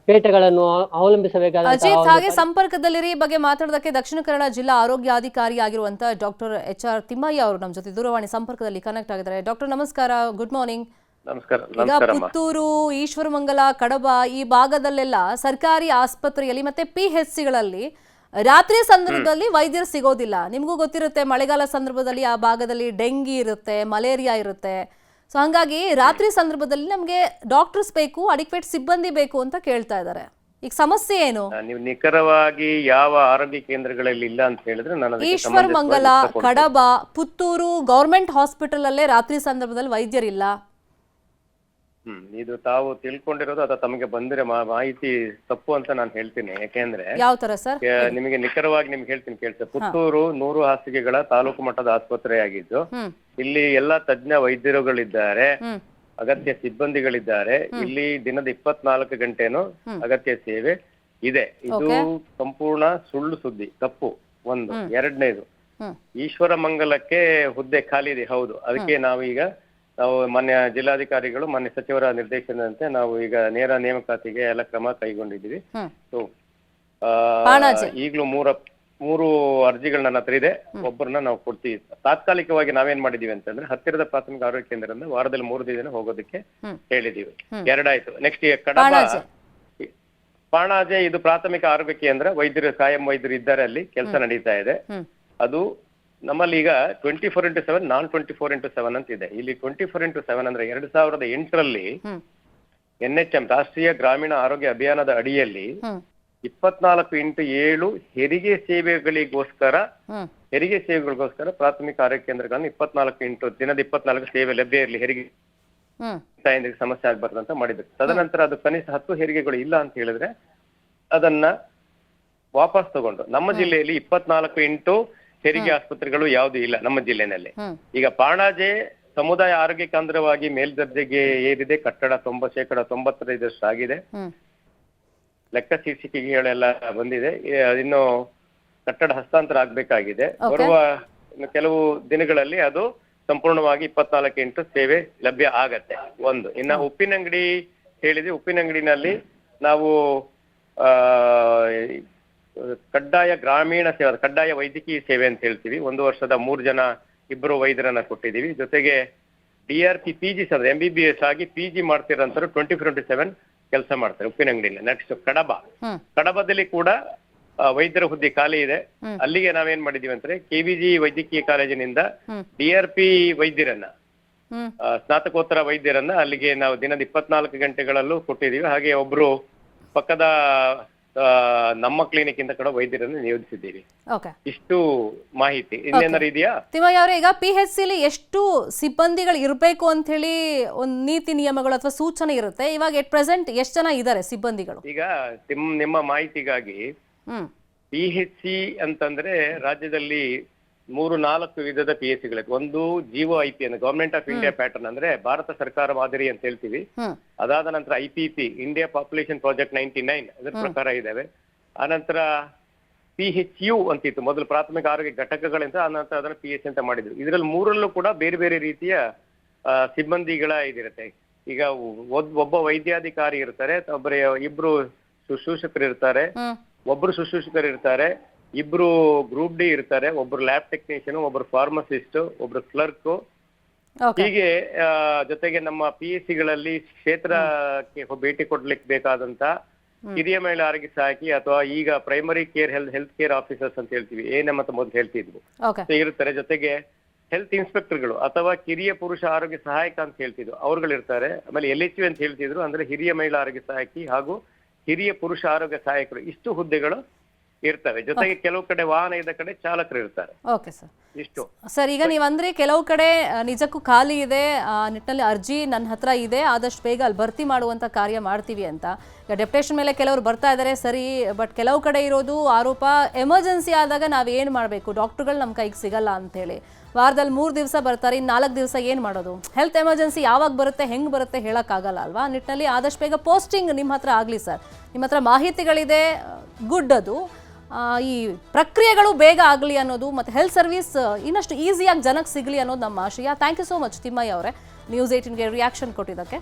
ಪೇಟೆಗಳನ್ನು ಅವಲಂಬಿಸಬೇಕಾದ. ಅಜಿತ್, ಹಾಗೆ ಸಂಪರ್ಕದಲ್ಲಿರಿ. ಈ ಬಗ್ಗೆ ಮಾತಾಡೋದಕ್ಕೆ ದಕ್ಷಿಣ ಕನ್ನಡ ಜಿಲ್ಲಾ ಆರೋಗ್ಯಾಧಿಕಾರಿ ಆಗಿರುವಂತಹ ಡಾಕ್ಟರ್ HR ತಿಮ್ಮಯ್ಯ ಅವರು ನಮ್ಮ ಜೊತೆ ದೂರವಾಣಿ ಸಂಪರ್ಕದಲ್ಲಿ ಕನೆಕ್ಟ್ ಆಗಿದ್ದಾರೆ. ಡಾಕ್ಟರ್ ನಮಸ್ಕಾರ, ಗುಡ್ ಮಾರ್ನಿಂಗ್. ಈಗ ಪುತ್ತೂರು, ಈಶ್ವರಮಂಗಲ, ಕಡಬ ಈ ಭಾಗದಲ್ಲೆಲ್ಲ ಸರ್ಕಾರಿ ಆಸ್ಪತ್ರೆಯಲ್ಲಿ ಮತ್ತೆ PHCಗಳಲ್ಲಿ ರಾತ್ರಿ ಸಂದರ್ಭದಲ್ಲಿ ವೈದ್ಯರು ಸಿಗೋದಿಲ್ಲ. ನಿಮಗೂ ಗೊತ್ತಿರುತ್ತೆ, ಮಳೆಗಾಲ ಸಂದರ್ಭದಲ್ಲಿ ಆ ಭಾಗದಲ್ಲಿ ಡೆಂಗಿ ಇರುತ್ತೆ, ಮಲೇರಿಯಾ ಇರುತ್ತೆ. ಸೊ ಹಾಗಾಗಿ ರಾತ್ರಿ ಸಂದರ್ಭದಲ್ಲಿ ನಮಗೆ ಡಾಕ್ಟರ್ಸ್ ಬೇಕು, ಅಡಿಕ್ವೇಟ್ ಸಿಬ್ಬಂದಿ ಬೇಕು ಅಂತ ಕೇಳ್ತಾ ಇದ್ದಾರೆ. ಈಗ ಸಮಸ್ಯೆ ಏನು? ನೀವು ನಿಖರವಾಗಿ ಯಾವ ಆರೋಗ್ಯ ಕೇಂದ್ರಗಳಲ್ಲಿ ಇಲ್ಲ ಅಂತ ಹೇಳಿದ್ರೆ ನಾನು ಈಶ್ವರಮಂಗಲ, ಕಡಬ, ಪುತ್ತೂರು ಗೌರ್ಮೆಂಟ್ ಹಾಸ್ಪಿಟಲ್ ಅಲ್ಲೇ ರಾತ್ರಿ ಸಂದರ್ಭದಲ್ಲಿ ವೈದ್ಯರಿಲ್ಲ. ಇದು ತಾವು ತಿಳ್ಕೊಂಡಿರೋದು ಅಥವಾ ತಮಗೆ ಬಂದಿರೋ ಮಾಹಿತಿ ತಪ್ಪು ಅಂತ ನಾನು ಹೇಳ್ತೀನಿ. ಯಾಕೆಂದ್ರೆ ಯಾವ ತರ ಸರ್? ನಿಮಗೆ ನಿಖರವಾಗಿ ನಿಮ್ಗೆ ಹೇಳ್ತೀನಿ ಕೇಳ್ತೇವೆ. ಪುತ್ತೂರು 100 ಹಾಸಿಗೆಗಳ ತಾಲೂಕು ಮಟ್ಟದ ಆಸ್ಪತ್ರೆಯಾಗಿದ್ದು ಇಲ್ಲಿ ಎಲ್ಲಾ ತಜ್ಞ ವೈದ್ಯರುಗಳಿದ್ದಾರೆ, ಅಗತ್ಯ ಸಿಬ್ಬಂದಿಗಳಿದ್ದಾರೆ. ಇಲ್ಲಿ ದಿನದ 24 ಗಂಟೆನೂ ಅಗತ್ಯ ಸೇವೆ ಇದೆ. ಇದು ಸಂಪೂರ್ಣ ಸುಳ್ಳು ಸುದ್ದಿ, ತಪ್ಪು. ಒಂದು. ಎರಡನೇದು, ಈಶ್ವರಮಂಗಲಕ್ಕೆ ಹುದ್ದೆ ಖಾಲಿ ಇದೆ, ಹೌದು. ಅದಕ್ಕೆ ನಾವು ಮಾನ್ಯ ಜಿಲ್ಲಾಧಿಕಾರಿಗಳು, ಮಾನ್ಯ ಸಚಿವರ ನಿರ್ದೇಶನದಂತೆ ನಾವು ಈಗ ನೇರ ನೇಮಕಾತಿಗೆ ಎಲ್ಲ ಕ್ರಮ ಕೈಗೊಂಡಿದ್ದೀವಿ. ಈಗಲೂ 3 ಅರ್ಜಿಗಳು ನನ್ನ ಹತ್ರ ಇದೆ. ಒಬ್ಬರನ್ನ ನಾವು ಕೊಡ್ತೀವಿ. ತಾತ್ಕಾಲಿಕವಾಗಿ ನಾವೇನ್ ಮಾಡಿದೀವಿ ಅಂತಂದ್ರೆ ಹತ್ತಿರದ ಪ್ರಾಥಮಿಕ ಆರೋಗ್ಯ ಕೇಂದ್ರದಿಂದ ವಾರದಲ್ಲಿ 3 ದಿನ ಹೋಗೋದಕ್ಕೆ ಹೇಳಿದೀವಿ. 2 ಆಯ್ತು. ನೆಕ್ಸ್ಟ್ ಕಡಬ ಪಾಣಾಜೆ, ಇದು ಪ್ರಾಥಮಿಕ ಆರೋಗ್ಯ ಕೇಂದ್ರ. ವೈದ್ಯರು, ಕಾಯಂ ವೈದ್ಯರು ಇದ್ದಾರೆ, ಅಲ್ಲಿ ಕೆಲಸ ನಡೀತಾ ಇದೆ. ಅದು ನಮ್ಮಲ್ಲಿ ಈಗ 24x7 ನಾನ್ 24x7 ಅಂತ ಇದೆ. ಇಲ್ಲಿ 24x7 ಅಂದ್ರೆ 2008ರಲ್ಲಿ NHM ರಾಷ್ಟ್ರೀಯ ಗ್ರಾಮೀಣ ಆರೋಗ್ಯ ಅಭಿಯಾನದ ಅಡಿಯಲ್ಲಿ 24x7 ಹೆರಿಗೆ ಸೇವೆಗಳಿಗೋಸ್ಕರ ಪ್ರಾಥಮಿಕ ಆರೋಗ್ಯ ಕೇಂದ್ರಗಳನ್ನು 24 ದಿನದ 24 ಸೇವೆ ಲಭ್ಯ ಇರಲಿ, ಹೆರಿಗೆ ತಾಯಂದಿರಿಗೆ ಸಮಸ್ಯೆ ಆಗ್ಬಾರ್ದು ಅಂತ ಮಾಡಿದ್ರು. ತದನಂತರ ಅದು ಕನಿಷ್ಠ 10 ಹೆರಿಗೆಗಳು ಇಲ್ಲ ಅಂತ ಹೇಳಿದ್ರೆ ಅದನ್ನ ವಾಪಸ್ ತಗೊಂಡು ನಮ್ಮ ಜಿಲ್ಲೆಯಲ್ಲಿ 24x ಹೆರಿಗೆ ಆಸ್ಪತ್ರೆಗಳು ಯಾವ್ದು ಇಲ್ಲ ನಮ್ಮ ಜಿಲ್ಲೆನಲ್ಲಿ. ಈಗ ಪಾಣಾಜೆ ಸಮುದಾಯ ಆರೋಗ್ಯ ಕೇಂದ್ರವಾಗಿ ಮೇಲ್ದರ್ಜೆಗೆ ಏರಿದೆ. ಕಟ್ಟಡ 95% ಆಗಿದೆ. ಲೆಕ್ಕ ಶೀರ್ಷಿಕೆಗಳೆಲ್ಲ ಬಂದಿದೆ. ಇನ್ನು ಕಟ್ಟಡ ಹಸ್ತಾಂತರ ಆಗ್ಬೇಕಾಗಿದೆ. ಬರುವ ಕೆಲವು ದಿನಗಳಲ್ಲಿ ಅದು ಸಂಪೂರ್ಣವಾಗಿ 24 ಸೇವೆ ಲಭ್ಯ ಆಗತ್ತೆ. ಒಂದು. ಇನ್ನ ಉಪ್ಪಿನಂಗಡಿ ಹೇಳಿದ್ವಿ. ಉಪ್ಪಿನಂಗಡಿನಲ್ಲಿ ನಾವು ಕಡ್ಡಾಯ ಗ್ರಾಮೀಣ ಸೇವೆ, ಕಡ್ಡಾಯ ವೈದ್ಯಕೀಯ ಸೇವೆ ಅಂತ ಹೇಳ್ತೀವಿ. 1 ವರ್ಷದ 3 2 ವೈದ್ಯರನ್ನ ಕೊಟ್ಟಿದ್ದೀವಿ. ಜೊತೆಗೆ DRP PG MBBS ಆಗಿ PG ಮಾಡ್ತಿರೋಂಥವ್ರು 24/7 ಕೆಲಸ ಮಾಡ್ತಾರೆ ಉಪ್ಪಿನಂಗಡಿನ. ನೆಕ್ಸ್ಟ್ ಕಡಬದಲ್ಲಿ ಕೂಡ ವೈದ್ಯರ ಹುದ್ದೆ ಖಾಲಿ ಇದೆ. ಅಲ್ಲಿಗೆ ನಾವೇನ್ ಮಾಡಿದೀವಿ ಅಂದ್ರೆ KVG ವೈದ್ಯಕೀಯ ಕಾಲೇಜಿನಿಂದ DRP ವೈದ್ಯರನ್ನ, ಸ್ನಾತಕೋತ್ತರ ವೈದ್ಯರನ್ನ ಅಲ್ಲಿಗೆ ನಾವು ದಿನದ 24 ಗಂಟೆಗಳಲ್ಲೂ ಕೊಟ್ಟಿದೀವಿ. ಹಾಗೆ ಒಬ್ರು ಪಕ್ಕದ ನಮ್ಮ ಕ್ಲಿನಿಕ್ ಇಂದ ಕೂಡ ವೈದ್ಯರನ್ನು ನಿಯೋಜಿಸಿದ್ದೀವಿ. ಇಷ್ಟು ಮಾಹಿತಿ. ಇನ್ನೇನಾರು ಇದೆಯಾ ತಿಮ್ಮಯ್ಯ ಅವರೇ? ಈಗ PHC ಎಷ್ಟು ಸಿಬ್ಬಂದಿಗಳು ಇರಬೇಕು ಅಂತ ಹೇಳಿ ಒಂದು ನೀತಿ ನಿಯಮಗಳು ಅಥವಾ ಸೂಚನೆ ಇರುತ್ತೆ. ಇವಾಗ ಎಟ್ ಪ್ರೆಸೆಂಟ್ ಎಷ್ಟು ಜನ ಇದ್ದಾರೆ ಸಿಬ್ಬಂದಿಗಳು? ಈಗ ನಿಮ್ಮ ಮಾಹಿತಿಗಾಗಿ PHC ಅಂತಂದ್ರೆ ರಾಜ್ಯದಲ್ಲಿ 3-4 ವಿಧದ PHCಗಳಿವೆ. ಒಂದು GOIP ಅಂದ್ರೆ ಗವರ್ಮೆಂಟ್ ಆಫ್ ಇಂಡಿಯಾ ಪ್ಯಾಟರ್ನ್, ಅಂದ್ರೆ ಭಾರತ ಸರ್ಕಾರ ಮಾದರಿ ಅಂತ ಹೇಳ್ತೀವಿ. ಅದಾದ ನಂತರ IPP ಇಂಡಿಯಾ ಪಾಪ್ಯುಲೇಷನ್ ಪ್ರಾಜೆಕ್ಟ್ 99 ಅದರ ಪ್ರಕಾರ ಇದಾವೆ. ಆನಂತರ PHU ಅಂತಿತ್ತು ಮೊದಲು, ಪ್ರಾಥಮಿಕ ಆರೋಗ್ಯ ಘಟಕಗಳಿಂದ. ಆನಂತರ ಅದನ್ನ PHC ಅಂತ ಮಾಡಿದ್ರು. ಇದರಲ್ಲಿ 3ರಲ್ಲೂ ಕೂಡ ಬೇರೆ ಬೇರೆ ರೀತಿಯ ಸಿಬ್ಬಂದಿಗಳ ಇದಿರುತ್ತೆ. ಈಗ ಒಬ್ಬ ವೈದ್ಯಾಧಿಕಾರಿ ಇರ್ತಾರೆ, ಇಬ್ರು ಶುಶ್ರೂಷಕರು ಇರ್ತಾರೆ, ಒಬ್ರು ಶುಶ್ರೂಷಕರು ಇರ್ತಾರೆ, ಇಬ್ರು ಗ್ರೂಪ್ ಡಿ ಇರ್ತಾರೆ, ಒಬ್ರು ಲ್ಯಾಬ್ ಟೆಕ್ನಿಷಿಯನ್, ಒಬ್ರು ಫಾರ್ಮಸಿಸ್ಟ್, ಒಬ್ರು ಕ್ಲರ್ಕ್. ಹೀಗೆ ಜೊತೆಗೆ ನಮ್ಮ PHCಗಳಲ್ಲಿ ಕ್ಷೇತ್ರಕ್ಕೆ ಭೇಟಿ ಕೊಡ್ಲಿಕ್ಕೆ ಬೇಕಾದಂತ ಹಿರಿಯ ಮಹಿಳಾ ಆರೋಗ್ಯ ಸಹಾಯಕಿ ಅಥವಾ ಈಗ primary care health care officers ಅಂತ ಹೇಳ್ತೀವಿ, ANM ಅಂತ ಮೊದಲು ಹೇಳ್ತಿದ್ವು, ಇರ್ತಾರೆ. ಜೊತೆಗೆ ಹೆಲ್ತ್ ಇನ್ಸ್ಪೆಕ್ಟರ್ಗಳು ಅಥವಾ ಕಿರಿಯ ಪುರುಷ ಆರೋಗ್ಯ ಸಹಾಯಕ ಅಂತ ಹೇಳ್ತಿದ್ರು, ಅವ್ರುಗಳಿರ್ತಾರೆ. ಆಮೇಲೆ LHU ಅಂತ ಹೇಳ್ತಿದ್ರು, ಅಂದ್ರೆ ಹಿರಿಯ ಮಹಿಳಾ ಆರೋಗ್ಯ ಸಹಾಯಕಿ ಹಾಗೂ ಹಿರಿಯ ಪುರುಷ ಆರೋಗ್ಯ ಸಹಾಯಕರು. ಇಷ್ಟು ಹುದ್ದೆಗಳು ಇರ್ತವೆ. ಜೊತೆಗೆ ಕೆಲವು ಕಡೆ ವಾಹನ ಇದ್ದ ಕಡೆ ಚಾಲಕರು ಇರ್ತಾರೆ. Okay sir. ಇಷ್ಟು ಸರ್, ಈಗ ನೀವಂದ್ರೆ ಕೆಲವು ಕಡೆ ನಿಜಕ್ಕೂ ಖಾಲಿ ಇದೆ, ನಿಟ್ಟಿನಲ್ಲಿ ಅರ್ಜಿ ನನ್ನ ಹತ್ರ ಇದೆ, ಆದಷ್ಟು ಬೇಗ ಅಲ್ಲಿ ಭರ್ತಿ ಮಾಡುವಂತ ಕಾರ್ಯ ಮಾಡ್ತೀವಿ ಅಂತ. ಈಗ ಡೆಪ್ಯುಟೇಷನ್ ಮೇಲೆ ಕೆಲವರು ಬರ್ತಾ ಇದ್ದಾರೆ ಸರಿ, ಬಟ್ ಕೆಲವು ಕಡೆ ಇರೋದು ಆರೋಪ ಎಮರ್ಜೆನ್ಸಿ ಆದಾಗ ನಾವೇನು ಮಾಡಬೇಕು, ಡಾಕ್ಟರ್ಗಳು ನಮ್ಮ ಕೈಗೆ ಸಿಗಲ್ಲ ಅಂತೇಳಿ. ವಾರದಲ್ಲಿ 3 ದಿವಸ ಬರ್ತಾರೆ, ಇನ್ನು 4 ದಿವಸ ಏನು ಮಾಡೋದು? ಹೆಲ್ತ್ ಎಮರ್ಜೆನ್ಸಿ ಯಾವಾಗ ಬರುತ್ತೆ, ಹೆಂಗೆ ಬರುತ್ತೆ ಹೇಳೋಕ್ಕಾಗಲ್ಲ ಅಲ್ವಾ? ನಿಟ್ಟಿನಲ್ಲಿ ಆದಷ್ಟು ಬೇಗ ಪೋಸ್ಟಿಂಗ್ ನಿಮ್ಮ ಹತ್ರ ಆಗಲಿ ಸರ್. ನಿಮ್ಮ ಹತ್ರ ಮಾಹಿತಿಗಳಿದೆ, ಗುಡ್. ಅದು ಈ ಪ್ರಕ್ರಿಯೆಗಳು ಬೇಗ ಆಗಲಿ ಅನ್ನೋದು, ಮತ್ತು ಹೆಲ್ತ್ ಸರ್ವಿಸ್ ಇನ್ನಷ್ಟು ಈಸಿಯಾಗಿ ಜನಕ್ಕೆ ಸಿಗಲಿ ಅನ್ನೋದು ನಮ್ಮ ಆಶಯ. Thank you so much Thimmaiah ಅವರೇ, ನ್ಯೂಸ್ 18ಗೆ ರಿಯಾಕ್ಷನ್ ಕೊಟ್ಟಿದ್ದಕ್ಕೆ.